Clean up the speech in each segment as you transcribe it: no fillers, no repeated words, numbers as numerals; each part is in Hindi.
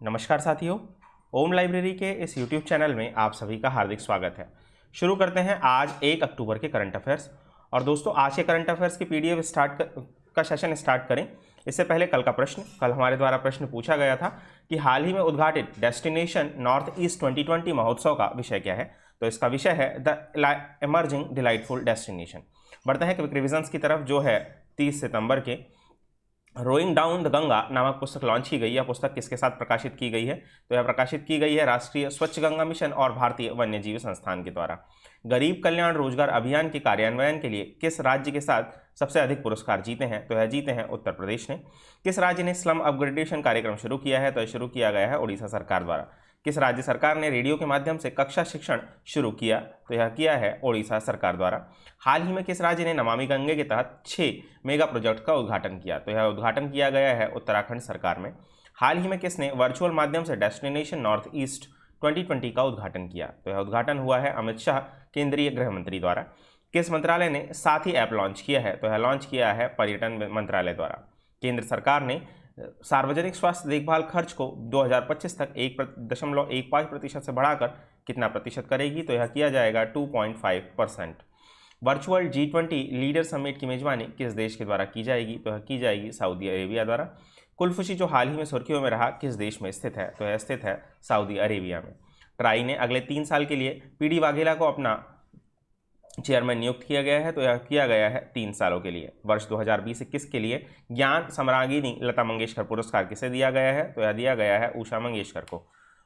नमस्कार साथियों, ओम लाइब्रेरी के इस YouTube चैनल में आप सभी का हार्दिक स्वागत है। शुरू करते हैं आज 1 अक्टूबर के करंट अफेयर्स। और दोस्तों, आज के करंट अफेयर्स की PDF का सेशन स्टार्ट करें इससे पहले कल का प्रश्न। कल हमारे द्वारा प्रश्न पूछा गया था कि हाल ही में उद्घाटित डेस्टिनेशन नॉर्थ ईस्ट 2020 महोत्सव का विषय क्या है। तो इसका विषय है द एमर्जिंग डिलाइटफुल डेस्टिनेशन। बढ़ते हैं क्विक रिविजन्स की तरफ, जो है 30 सितंबर के रोइंग डाउन द गंगा नामक पुस्तक लॉन्च की गई है। पुस्तक किसके साथ प्रकाशित की गई है? तो यह प्रकाशित की गई है राष्ट्रीय स्वच्छ गंगा मिशन और भारतीय वन्यजीव संस्थान के द्वारा। गरीब कल्याण रोजगार अभियान के कार्यान्वयन के लिए किस राज्य के साथ सबसे अधिक पुरस्कार जीते हैं? तो यह जीते हैं उत्तर प्रदेश ने। किस राज्य ने स्लम अपग्रेडेशन कार्यक्रम शुरू किया है? तो यह शुरू किया गया है उड़ीसा सरकार द्वारा। किस राज्य सरकार ने रेडियो के माध्यम से कक्षा शिक्षण शुरू किया? तो यह किया है उड़ीसा सरकार द्वारा। हाल ही में किस राज्य ने नमामि गंगे के तहत 6 मेगा प्रोजेक्ट का उद्घाटन किया? तो यह उद्घाटन किया गया है उत्तराखंड सरकार में। हाल ही में किसने वर्चुअल माध्यम से डेस्टिनेशन नॉर्थ ईस्ट 2020 का उद्घाटन किया? तो यह उद्घाटन हुआ है अमित शाह, केंद्रीय गृह मंत्री द्वारा। किस मंत्रालय ने साथी ऐप लॉन्च किया है? तो यह लॉन्च किया है पर्यटन मंत्रालय द्वारा। केंद्र सरकार ने सार्वजनिक स्वास्थ्य देखभाल खर्च को 2025 तक 1.15% से बढ़ाकर कितना प्रतिशत करेगी? तो यह किया जाएगा 2.5%। वर्चुअल G20 लीडर समिट की मेजबानी किस देश के द्वारा की जाएगी? तो यह की जाएगी सऊदी अरेबिया द्वारा। कुलफुशी जो हाल ही में सुर्खियों में रहा, किस देश में स्थित है? तो यह स्थित है सऊदी अरेबिया में। ट्राई ने अगले 3 साल के लिए पीडी वाघेला को अपना चेयरमैन नियुक्त किया गया है। तो यह किया गया है 3 सालों के लिए। वर्ष 2020-21 के लिए ज्ञान सम्राज्ञी लता मंगेशकर पुरस्कार किसे दिया गया है? तो यह दिया गया है उषा मंगेशकर को।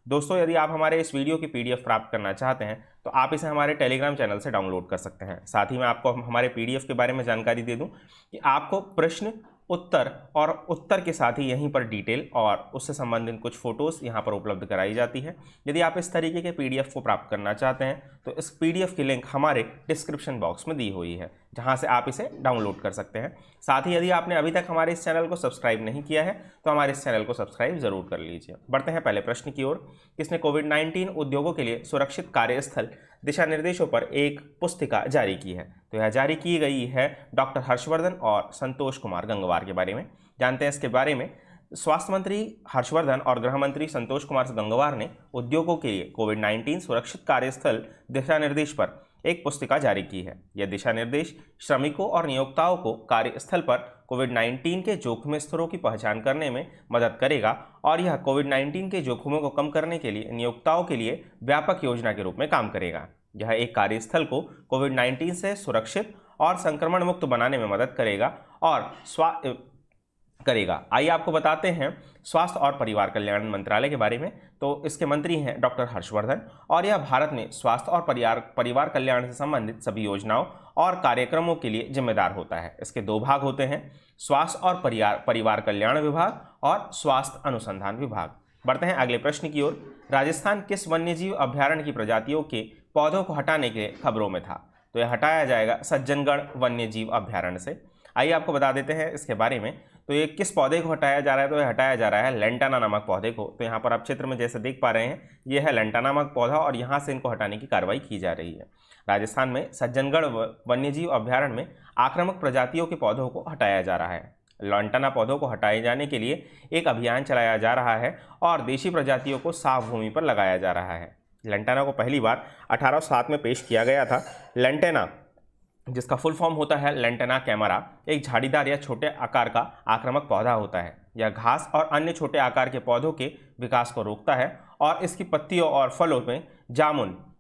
दोस्तों, यदि आप हमारे इस वीडियो की PDF प्राप्त करना चाहते हैं तो आप इसे हमारे टेलीग्राम चैनल से डाउनलोड कर सकते हैं। साथ ही मैं आपको हमारे PDF के बारे में जानकारी दे दूं कि आपको प्रश्न उत्तर और उत्तर के साथ ही यहीं पर डिटेल और उससे संबंधित कुछ फोटोज़ यहाँ पर उपलब्ध कराई जाती है। यदि आप इस तरीके के PDF को प्राप्त करना चाहते हैं तो इस PDF की लिंक हमारे डिस्क्रिप्शन बॉक्स में दी हुई है, जहाँ से आप इसे डाउनलोड कर सकते हैं। साथ ही यदि आपने अभी तक हमारे इस चैनल को सब्सक्राइब नहीं किया है तो हमारे इस चैनल को सब्सक्राइब जरूर कर लीजिए। बढ़ते हैं पहले प्रश्न की ओर। किसने कोविड-19 उद्योगों के लिए सुरक्षित कार्यस्थल दिशा निर्देशों पर एक पुस्तिका जारी की है? तो यह जारी की गई है डॉक्टर हर्षवर्धन और संतोष कुमार गंगवार के बारे में। जानते हैं इसके बारे में। स्वास्थ्य मंत्री हर्षवर्धन और गृह मंत्री संतोष कुमार गंगवार ने उद्योगों के लिए कोविड-19 सुरक्षित कार्यस्थल दिशा निर्देश पर एक पुस्तिका जारी की है। यह दिशा निर्देश श्रमिकों और नियोक्ताओं को कार्यस्थल पर कोविड-19 के जोखिम स्तरों की पहचान करने में मदद करेगा और यह कोविड-19 के जोखिमों को कम करने के लिए नियोक्ताओं के लिए व्यापक योजना के रूप में काम करेगा। यह एक कार्यस्थल को कोविड-19 से सुरक्षित और संक्रमण मुक्त बनाने में मदद करेगा और आइए आपको बताते हैं स्वास्थ्य और परिवार कल्याण मंत्रालय के बारे में। तो इसके मंत्री हैं डॉक्टर हर्षवर्धन और यह भारत में स्वास्थ्य और परिवार कल्याण से संबंधित सभी योजनाओं और कार्यक्रमों के लिए जिम्मेदार होता है। इसके 2 भाग होते हैं, स्वास्थ्य और परिवार कल्याण विभाग और स्वास्थ्य अनुसंधान विभाग। बढ़ते हैं अगले प्रश्न की ओर। राजस्थान किस वन्यजीव अभ्यारण्य की प्रजातियों के पौधों को हटाने के खबरों में था? तो यह हटाया जाएगा सज्जनगढ़ वन्यजीव अभ्यारण्य से। आइए आपको बता देते हैं इसके बारे में। तो ये किस पौधे को हटाया जा रहा है? तो यह हटाया जा रहा है लेंटाना नामक पौधे को। तो यहाँ पर आप चित्र में जैसे देख पा रहे हैं, ये है लेंटाना नामक पौधा और यहाँ से इनको हटाने की कार्रवाई की जा रही है। राजस्थान में सज्जनगढ़ वन्यजीव अभ्यारण्य में आक्रामक प्रजातियों के पौधों को हटाया जा रहा है। लेंटाना पौधों को हटाए जाने के लिए एक अभियान चलाया जा रहा है और देशी प्रजातियों को साफ भूमि पर लगाया जा रहा है। लेंटाना को पहली बार 1807 में पेश किया गया था। लेंटेना, जिसका फुल फॉर्म होता है लेंटेना कैमरा, एक झाड़ीदार या छोटे आकार का आक्रामक पौधा होता है। यह घास और अन्य छोटे आकार के पौधों के विकास को रोकता है और इसकी पत्तियों और फलों में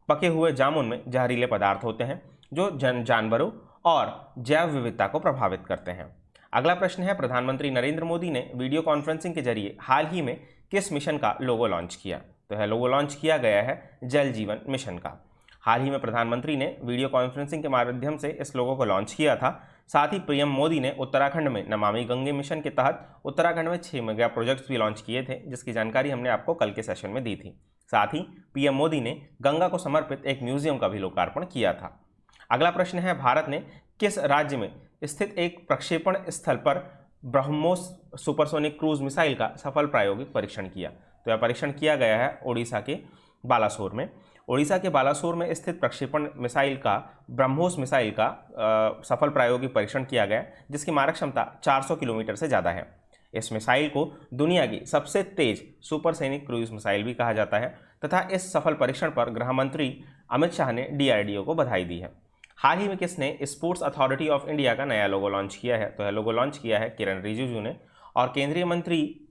पके हुए जामुन में जहरीले पदार्थ होते हैं जो जानवरों और जैव विविधता को प्रभावित करते हैं। अगला प्रश्न है, प्रधानमंत्री नरेंद्र मोदी ने वीडियो कॉन्फ्रेंसिंग के जरिए हाल ही में किस मिशन का लोगो लॉन्च किया? तो यह लोगो लॉन्च किया गया है जल जीवन मिशन का। हाल ही में प्रधानमंत्री ने वीडियो कॉन्फ्रेंसिंग के माध्यम से इस लोगो को लॉन्च किया था। साथ ही पीएम मोदी ने उत्तराखंड में नमामि गंगे मिशन के तहत उत्तराखंड में 6 मेगा प्रोजेक्ट्स भी लॉन्च किए थे, जिसकी जानकारी हमने आपको कल के सेशन में दी थी। साथ ही पीएम मोदी ने गंगा को समर्पित एक म्यूजियम का भी लोकार्पण किया था। अगला प्रश्न है, भारत ने किस राज्य में स्थित एक प्रक्षेपण स्थल पर ब्रह्मोस सुपरसोनिक क्रूज मिसाइल का सफल प्रायोगिक परीक्षण किया? तो यह परीक्षण किया गया है उड़ीसा के बालासोर में। उड़ीसा के बालासोर में स्थित प्रक्षेपण मिसाइल का ब्रह्मोस मिसाइल का सफल प्रायोगिक परीक्षण किया गया, जिसकी मारक क्षमता 400 किलोमीटर से ज़्यादा है। इस मिसाइल को दुनिया की सबसे तेज सुपरसोनिक क्रूज मिसाइल भी कहा जाता है तथा इस सफल परीक्षण पर गृह मंत्री अमित शाह ने DRDO को बधाई दी है। हाल ही में किसने स्पोर्ट्स अथॉरिटी ऑफ इंडिया का नया लोगो लॉन्च किया है? तो यह लोगो लॉन्च किया है किरण रिजिजू ने, और केंद्रीय मंत्री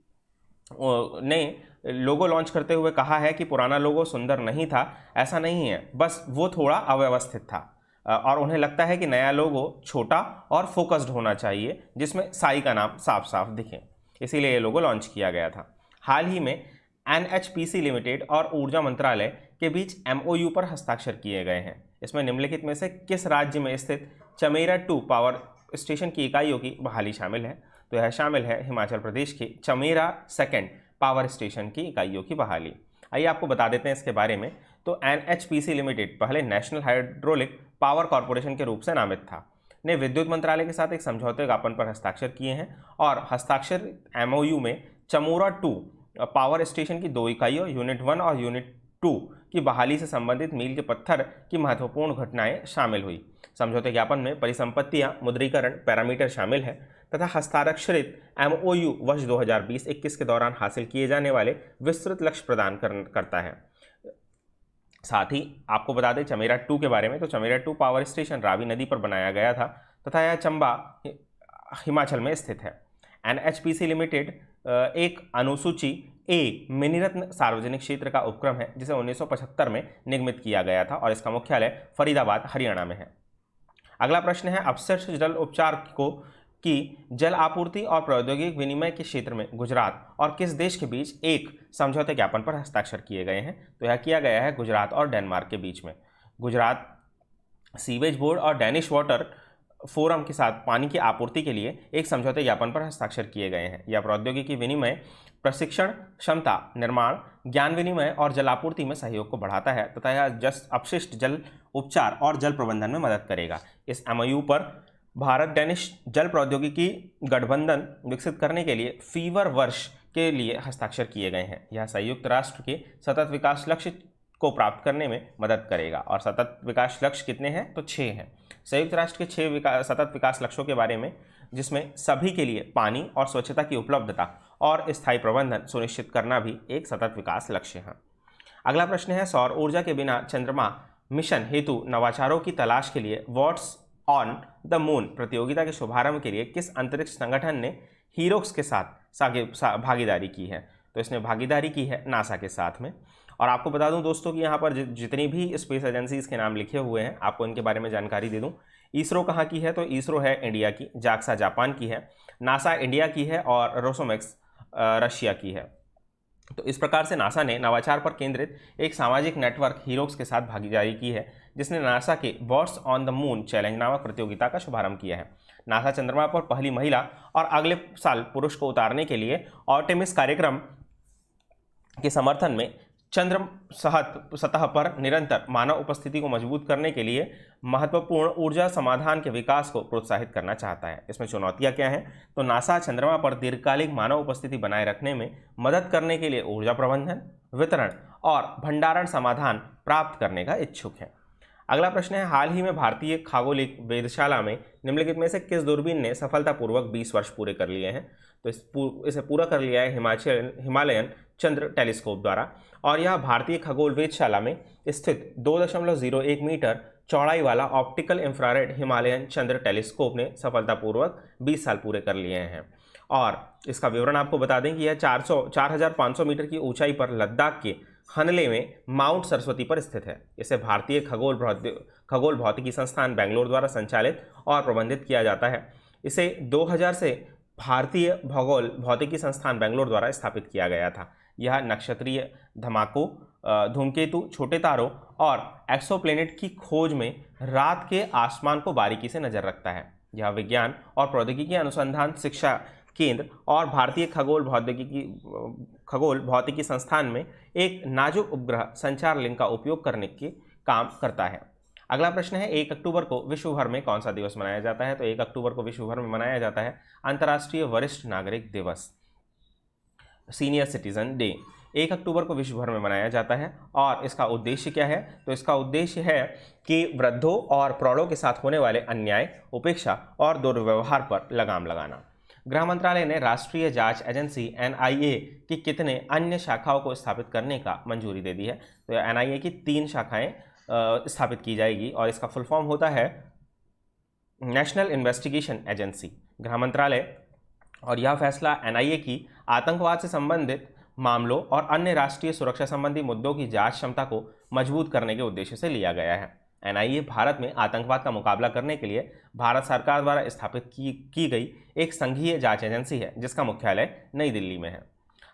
ने लोगो लॉन्च करते हुए कहा है कि पुराना लोगो सुंदर नहीं था, ऐसा नहीं है, बस वो थोड़ा अव्यवस्थित था और उन्हें लगता है कि नया लोगो छोटा और फोकस्ड होना चाहिए जिसमें साई का नाम साफ साफ दिखे, इसीलिए ये लोगो लॉन्च किया गया था। हाल ही में NHPC लिमिटेड और ऊर्जा मंत्रालय के बीच MOU पर हस्ताक्षर किए गए हैं। इसमें निम्नलिखित में से किस राज्य में स्थित चमेरा 2 पावर स्टेशन की इकाइयों की बहाली शामिल है? तो यह शामिल है हिमाचल प्रदेश के चमेरा 2 पावर स्टेशन की इकाइयों की बहाली। आइए आपको बता देते हैं इसके बारे में। तो NHPC लिमिटेड पहले नेशनल हाइड्रोलिक पावर कॉरपोरेशन के रूप से नामित था, ने विद्युत मंत्रालय के साथ एक समझौते ज्ञापन पर हस्ताक्षर किए हैं और हस्ताक्षर MOU में चमोरा 2 पावर स्टेशन की 2 इकाइयों यूनिट 1 और यूनिट 2 की बहाली से संबंधित मील के पत्थर की महत्वपूर्ण घटनाएं शामिल हुई। समझौते ज्ञापन में परिसंपत्तियां, मुद्रीकरण, पैरामीटर शामिल है तथा हस्ताक्षरित MOU वर्ष 2020-21 के दौरान हासिल किए जाने वाले विस्तृत लक्ष्य प्रदान करता है। साथ ही आपको बता दें चमेरा 2 के बारे में। तो चमेरा 2 पावर स्टेशन रावी नदी पर बनाया गया था तथा यह चंबा हिमाचल में स्थित है। NHPC लिमिटेड एक अनुसूची A मिनीरत्न सार्वजनिक क्षेत्र का उपक्रम है जिसे 1975 में निर्मित किया गया था और इसका मुख्यालय फरीदाबाद हरियाणा में है। अगला प्रश्न है अपशिष्ट जल उपचार की जल आपूर्ति और प्रौद्योगिक विनिमय के क्षेत्र में गुजरात और किस देश के बीच एक समझौते ज्ञापन पर हस्ताक्षर किए गए हैं? तो यह किया गया है गुजरात और डेनमार्क के बीच में। गुजरात सीवेज बोर्ड और डेनिश वाटर फोरम के साथ पानी की आपूर्ति के लिए एक समझौते ज्ञापन पर हस्ताक्षर किए गए हैं। यह प्रौद्योगिकी विनिमय, प्रशिक्षण, क्षमता निर्माण, ज्ञान विनिमय और जलापूर्ति में सहयोग को बढ़ाता है तथा यह अपशिष्ट जल उपचार और जल प्रबंधन में मदद करेगा। इस MOU पर भारत डेनिश जल प्रौद्योगिकी गठबंधन विकसित करने के लिए फीवर वर्ष के लिए हस्ताक्षर किए गए हैं। यह संयुक्त राष्ट्र के सतत विकास लक्ष्य को प्राप्त करने में मदद करेगा और सतत विकास लक्ष्य कितने हैं? तो 6 हैं। संयुक्त राष्ट्र के 6 सतत विकास लक्ष्यों के बारे में, जिसमें सभी के लिए पानी और स्वच्छता की उपलब्धता और स्थायी प्रबंधन सुनिश्चित करना भी एक सतत विकास लक्ष्य है। अगला प्रश्न है सौर ऊर्जा के बिना चंद्रमा मिशन हेतु नवाचारों की तलाश के लिए व्हाट्स ऑन द मून प्रतियोगिता के शुभारंभ के लिए किस अंतरिक्ष संगठन ने हीरोक्स के साथ भागीदारी की है? तो इसने भागीदारी की है नासा के साथ में। और आपको बता दूं दोस्तों कि यहाँ पर जितनी भी स्पेस एजेंसीज के नाम लिखे हुए हैं आपको इनके बारे में जानकारी दे दूं। इसरो कहाँ की है? तो इसरो है इंडिया की, जाक्सा जापान की है, नासा इंडिया की है और रोसोमेक्स रशिया की है। तो इस प्रकार से नासा ने नवाचार पर केंद्रित एक सामाजिक नेटवर्क हीरोक्स के साथ भागीदारी की है जिसने नासा के what's on the moon challenge नामक प्रतियोगिता का शुभारंभ किया है। नासा चंद्रमा पर पहली महिला और अगले साल पुरुष को उतारने के लिए आर्टेमिस कार्यक्रम के समर्थन में चंद्र सतह पर निरंतर मानव उपस्थिति को मजबूत करने के लिए महत्वपूर्ण ऊर्जा समाधान के विकास को प्रोत्साहित करना चाहता है। इसमें चुनौतियां क्या हैं? तो नासा चंद्रमा पर दीर्घकालिक मानव उपस्थिति बनाए रखने में मदद करने के लिए ऊर्जा प्रबंधन, वितरण और भंडारण समाधान प्राप्त करने का इच्छुक है। अगला प्रश्न है हाल ही में भारतीय खगोलिक वेधशाला में निम्नलिखित में से किस दूरबीन ने सफलतापूर्वक 20 वर्ष पूरे कर लिए हैं? तो इसे पूरा कर लिया है हिमालयन चंद्र टेलीस्कोप द्वारा और यह भारतीय खगोल वेधशाला में स्थित 2.01 मीटर चौड़ाई वाला ऑप्टिकल इंफ्रारेड हिमालयन चंद्र टेलीस्कोप ने सफलतापूर्वक 20 साल पूरे कर लिए हैं। और इसका विवरण आपको बता दें कि यह 4,500 मीटर की ऊंचाई पर लद्दाख के हनले में माउंट सरस्वती पर स्थित है। इसे भारतीय खगोल भौतिकी संस्थान बेंगलोर द्वारा संचालित और प्रबंधित किया जाता है। इसे 2000 से भारतीय खगोल भौतिकी संस्थान बेंगलोर द्वारा स्थापित किया गया था। यह नक्षत्रीय धमाकों, धूमकेतु, छोटे तारों और एक्सोप्लैनेट की खोज में रात के आसमान को बारीकी से नजर रखता है। यह विज्ञान और प्रौद्योगिकी अनुसंधान शिक्षा केंद्र और भारतीय खगोल भौतिकी संस्थान में एक नाजुक उपग्रह संचार लिंक का उपयोग करने के काम करता है। अगला प्रश्न है 1 अक्टूबर को विश्व भर में कौन सा दिवस मनाया जाता है? तो 1 अक्टूबर को विश्व भर में मनाया जाता है अंतर्राष्ट्रीय वरिष्ठ नागरिक दिवस, सीनियर सिटीजन डे। 1 अक्टूबर को विश्व भर में मनाया जाता है और इसका उद्देश्य क्या है? तो इसका उद्देश्य है कि वृद्धों और प्रौढ़ों के साथ होने वाले अन्याय, उपेक्षा और दुर्व्यवहार पर लगाम लगाना। गृह मंत्रालय ने राष्ट्रीय जांच एजेंसी NIA की कितने अन्य शाखाओं को स्थापित करने का मंजूरी दे दी है? तो NIA की 3 शाखाएं स्थापित की जाएगी और इसका फुल फॉर्म होता है नेशनल इन्वेस्टिगेशन एजेंसी। गृह मंत्रालय और यह फैसला NIA की आतंकवाद से संबंधित मामलों और अन्य राष्ट्रीय सुरक्षा संबंधी मुद्दों की जांच क्षमता को मजबूत करने के उद्देश्य से लिया गया है। NIA भारत में आतंकवाद का मुकाबला करने के लिए भारत सरकार द्वारा स्थापित की गई एक संघीय जांच एजेंसी है जिसका मुख्यालय नई दिल्ली में है।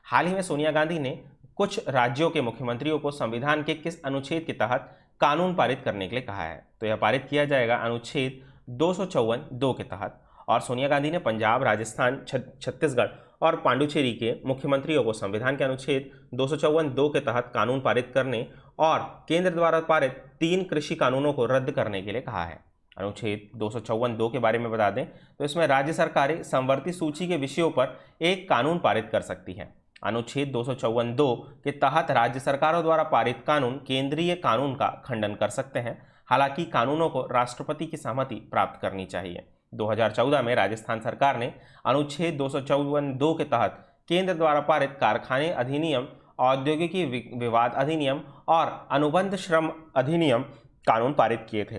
हाल ही में सोनिया गांधी ने कुछ राज्यों के मुख्यमंत्रियों को संविधान के किस अनुच्छेद के तहत कानून पारित करने के लिए कहा है? तो यह पारित किया जाएगा अनुच्छेद 254(2) के तहत। और सोनिया गांधी ने पंजाब, राजस्थान, छत्तीसगढ़ और पांडुचेरी के मुख्यमंत्रियों को संविधान के अनुच्छेद 254(2) के तहत कानून पारित करने और केंद्र द्वारा पारित 3 कृषि कानूनों को रद्द करने के लिए कहा है। अनुच्छेद 254(2) के बारे में बता दें तो इसमें राज्य सरकारें समवर्ती सूची के विषयों पर एक कानून पारित कर सकती हैं। अनुच्छेद 254(2) के तहत राज्य सरकारों द्वारा पारित कानून केंद्रीय कानून का खंडन कर सकते हैं। हालांकि कानूनों को राष्ट्रपति की सहमति प्राप्त करनी चाहिए। 2014 में राजस्थान सरकार ने अनुच्छेद 254(2) के तहत केंद्र द्वारा पारित कारखाने अधिनियम, औद्योगिकी विवाद अधिनियम और अनुबंध श्रम अधिनियम कानून पारित किए थे।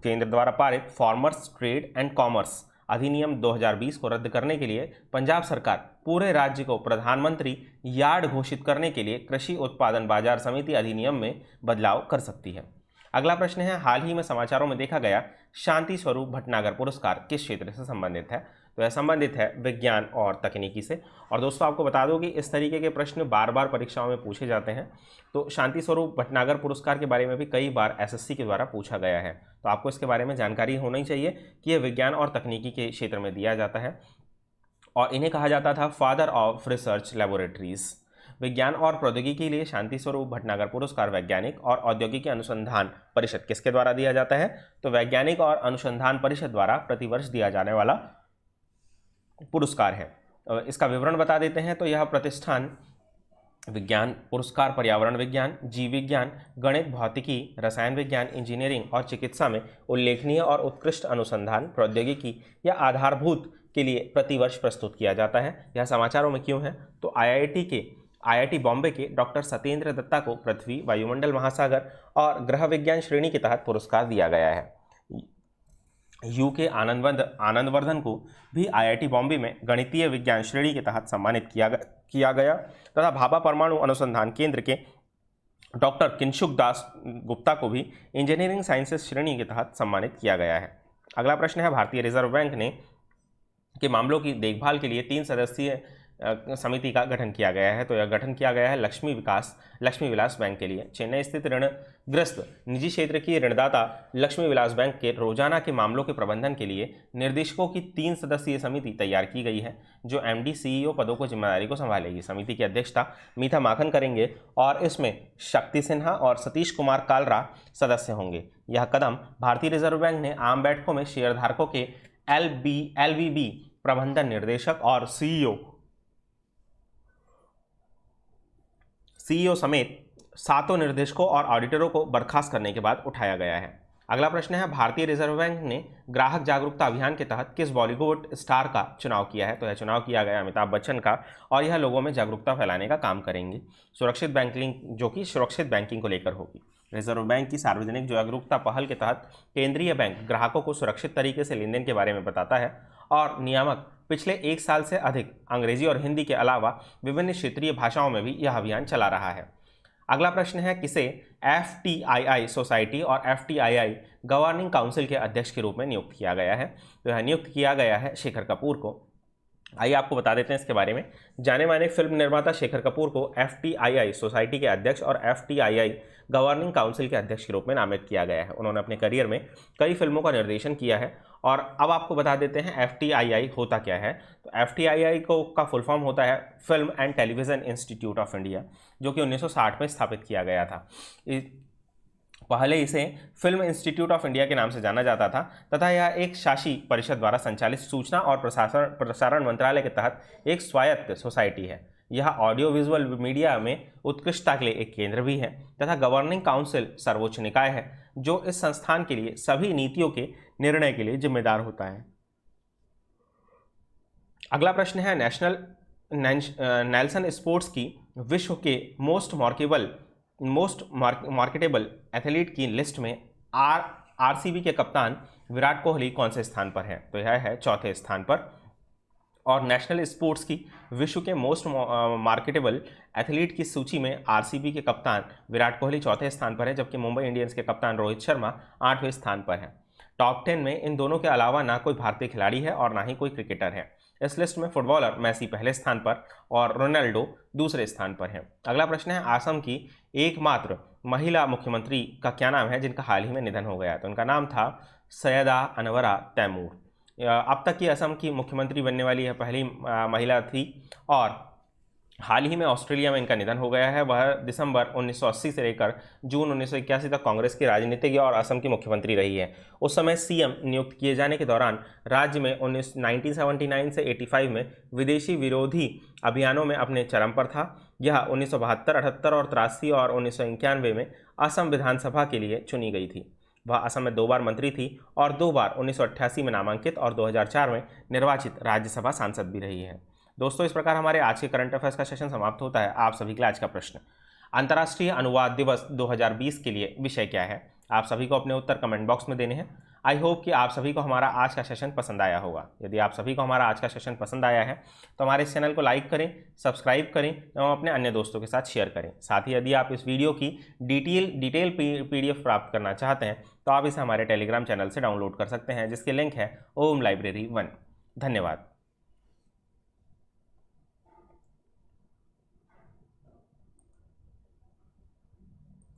केंद्र द्वारा पारित फार्मर्स ट्रेड एंड कॉमर्स अधिनियम 2020 को रद्द करने के लिए पंजाब सरकार पूरे राज्य को प्रधानमंत्री यार्ड घोषित करने के लिए कृषि उत्पादन बाजार समिति अधिनियम में बदलाव कर सकती है। अगला प्रश्न है, हाल ही में समाचारों में देखा गया शांति स्वरूप भटनागर पुरस्कार किस क्षेत्र से संबंधित है? तो यह संबंधित है विज्ञान और तकनीकी से। और दोस्तों आपको बता दो कि इस तरीके के प्रश्न बार बार परीक्षाओं में पूछे जाते हैं। तो शांति स्वरूप भटनागर पुरस्कार के बारे में भी कई बार SSC के द्वारा पूछा गया है, तो आपको इसके बारे में जानकारी होनी चाहिए कि यह विज्ञान और तकनीकी के क्षेत्र में दिया जाता है और इन्हें कहा जाता था फादर ऑफ रिसर्च लेबोरेटरीज। विज्ञान और प्रौद्योगिकी के लिए शांति स्वरूप भटनागर पुरस्कार वैज्ञानिक और औद्योगिकी अनुसंधान परिषद किसके द्वारा दिया जाता है? तो वैज्ञानिक और अनुसंधान परिषद द्वारा प्रतिवर्ष दिया जाने वाला पुरस्कार है। इसका विवरण बता देते हैं। तो यह प्रतिष्ठान विज्ञान पुरस्कार पर्यावरण विज्ञान, जीव विज्ञान, गणित, भौतिकी, रसायन विज्ञान, इंजीनियरिंग और चिकित्सा में उल्लेखनीय और उत्कृष्ट अनुसंधान, प्रौद्योगिकी या आधारभूत के लिए प्रतिवर्ष प्रस्तुत किया जाता है। यह समाचारों में क्यों है? तो IIT बॉम्बे के डॉक्टर सत्येंद्र दत्ता को पृथ्वी, वायुमंडल, महासागर और ग्रह विज्ञान श्रेणी के तहत पुरस्कार दिया गया है। UK आनंदवर्धन को भी IIT बॉम्बे में गणितीय विज्ञान श्रेणी के तहत सम्मानित किया गया तथा भाभा परमाणु अनुसंधान केंद्र के डॉक्टर किंशुक दास गुप्ता को भी इंजीनियरिंग साइंसेस श्रेणी के तहत सम्मानित किया गया है। अगला प्रश्न है, भारतीय रिजर्व बैंक के मामलों की देखभाल के लिए 3 सदस्यीय समिति का गठन किया गया है। तो यह गठन किया गया है लक्ष्मी विलास बैंक के लिए। चेन्नई स्थित ऋणग्रस्त निजी क्षेत्र की ऋणदाता लक्ष्मी विलास बैंक के रोजाना के मामलों के प्रबंधन के लिए निर्देशकों की 3 सदस्यीय समिति तैयार की गई है जो MD CEO पदों को जिम्मेदारी को संभालेगी। समिति की अध्यक्षता मीठा माखन करेंगे और इसमें शक्ति सिन्हा और सतीश कुमार कालरा सदस्य होंगे। यह कदम भारतीय रिजर्व बैंक ने आम बैठकों में शेयरधारकों के LVB प्रबंधन निर्देशक और CEO समेत 7 निर्देशकों और ऑडिटरों को बर्खास्त करने के बाद उठाया गया है। अगला प्रश्न है, भारतीय रिजर्व बैंक ने ग्राहक जागरूकता अभियान के तहत किस बॉलीवुड स्टार का चुनाव किया है? तो यह चुनाव किया गया अमिताभ बच्चन का और यह लोगों में जागरूकता फैलाने का काम करेंगे। सुरक्षित बैंकिंग, जो कि सुरक्षित बैंकिंग को लेकर होगी। रिजर्व बैंक की सार्वजनिक जागरूकता पहल के तहत केंद्रीय बैंक ग्राहकों को सुरक्षित तरीके से लेन देन के बारे में बताता है और नियामक पिछले 1 साल से अधिक अंग्रेजी और हिंदी के अलावा विभिन्न क्षेत्रीय भाषाओं में भी यह अभियान चला रहा है। अगला प्रश्न है, किसे FTII सोसाइटी और FTII गवर्निंग काउंसिल के अध्यक्ष के रूप में नियुक्त किया गया है? तो यह नियुक्त किया गया है शेखर कपूर को। आइए आपको बता देते हैं इसके बारे में। जाने माने फिल्म निर्माता शेखर कपूर को FTII सोसाइटी के अध्यक्ष और FTII गवर्निंग काउंसिल के अध्यक्ष के रूप में नामित किया गया है। उन्होंने अपने करियर में कई फिल्मों का निर्देशन किया है और अब आपको बता देते हैं FTII होता क्या है। तो FTII का फुल फॉर्म होता है film and television institute of India, जो कि 1960 में स्थापित किया गया था। पहले इसे फिल्म इंस्टीट्यूट ऑफ इंडिया के नाम से जाना जाता था तथा यह एक शासी परिषद द्वारा संचालित सूचना और प्रसारण मंत्रालय के तहत एक स्वायत्त सोसाइटी है। यह ऑडियो विजुअल मीडिया में उत्कृष्टता के लिए एक केंद्र भी है तथा गवर्निंग काउंसिल सर्वोच्च निकाय है जो इस संस्थान के लिए सभी नीतियों के निर्णय के लिए जिम्मेदार होता है। अगला प्रश्न है, नेल्सन स्पोर्ट्स की विश्व के मोस्ट मार्केटेबल एथलीट की लिस्ट में आरसीबी के कप्तान विराट कोहली कौन से स्थान पर हैं? तो यह है चौथे स्थान पर। और नेशनल स्पोर्ट्स की विश्व के मोस्ट मार्केटेबल एथलीट की सूची में आरसीबी के कप्तान विराट कोहली चौथे स्थान पर है, जबकि मुंबई इंडियंस के कप्तान रोहित शर्मा 8वें स्थान पर हैं। टॉप 10 में इन दोनों के अलावा ना कोई भारतीय खिलाड़ी है और ना ही कोई क्रिकेटर है। इस लिस्ट में फुटबॉलर मेसी पहले स्थान पर और रोनाल्डो दूसरे स्थान पर हैं। अगला प्रश्न है, असम की एकमात्र महिला मुख्यमंत्री का क्या नाम है जिनका हाल ही में निधन हो गया? तो उनका नाम था सैयदा अनवरा तैमूर। अब तक की असम की मुख्यमंत्री बनने वाली यह पहली महिला थी और हाल ही में ऑस्ट्रेलिया में इनका निधन हो गया है। वह दिसंबर 1980 से लेकर जून 1981 तक कांग्रेस की राजनीतिज्ञ और असम की मुख्यमंत्री रही है। उस समय सीएम नियुक्त किए जाने के दौरान राज्य में 1979 से 85 में विदेशी विरोधी अभियानों में अपने चरम पर था। यह 1972, 78 और 83 और 1991 में असम विधानसभा के लिए चुनी गई थी। वह असम में 2 बार मंत्री थी और 2 बार 1988 में नामांकित और 2004 में निर्वाचित राज्यसभा सांसद भी रही है। दोस्तों, इस प्रकार हमारे आज के करंट अफेयर्स का सेशन समाप्त होता है। आप सभी के लिए आज का प्रश्न, अंतर्राष्ट्रीय अनुवाद दिवस 2020 के लिए विषय क्या है? आप सभी को अपने उत्तर कमेंट बॉक्स में देने हैं। आई होप कि आप सभी को हमारा आज का सेशन पसंद आया होगा। यदि आप सभी को हमारा आज का सेशन पसंद आया है तो हमारे इस चैनल को लाइक करें, सब्सक्राइब करें एवं अपने अन्य दोस्तों के साथ शेयर करें। साथ ही यदि आप इस वीडियो की डिटेल PDF प्राप्त करना चाहते हैं तो आप इसे हमारे टेलीग्राम चैनल से डाउनलोड कर सकते हैं, जिसकी लिंक है ओम लाइब्रेरी 1। धन्यवाद।